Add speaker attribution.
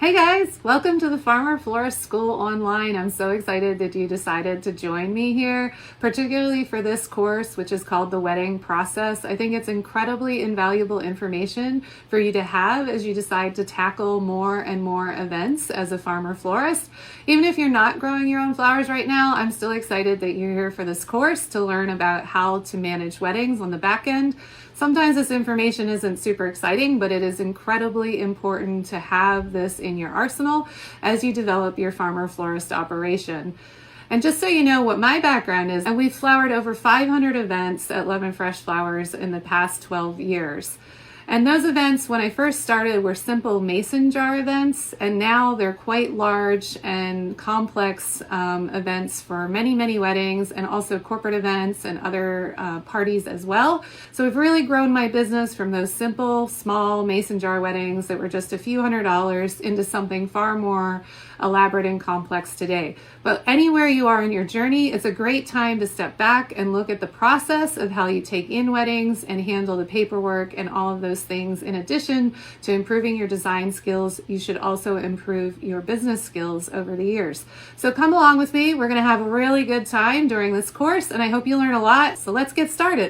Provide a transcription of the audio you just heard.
Speaker 1: Hey guys, welcome to the Farmer-Florist School Online. I'm so excited that you decided to join me here, particularly for this course, which is called The Wedding Process. I think it's incredibly invaluable information for you to have as you decide to tackle more and more events as a farmer-florist. Even if you're not growing your own flowers right now, I'm still excited that you're here for this course to learn about how to manage weddings on the back end. Sometimes this information isn't super exciting, but it is incredibly important to have this in your arsenal as you develop your farmer-florist operation. And just so you know what my background is, and we've flowered over 500 events at Love and Fresh Flowers in the past 12 years. And those events, when I first started, were simple mason jar events, and now they're quite large and complex events for many, many weddings, and also corporate events and other parties as well. So we've really grown my business from those simple, small mason jar weddings that were just a few $100s into something far more elaborate and complex today. But anywhere you are in your journey, it's a great time to step back and look at the process of how you take in weddings and handle the paperwork and all of those things. In addition to improving your design skills, you should also improve your business skills over the years. So come along with me. We're going to have a really good time during this course, and I hope you learn a lot. So let's get started.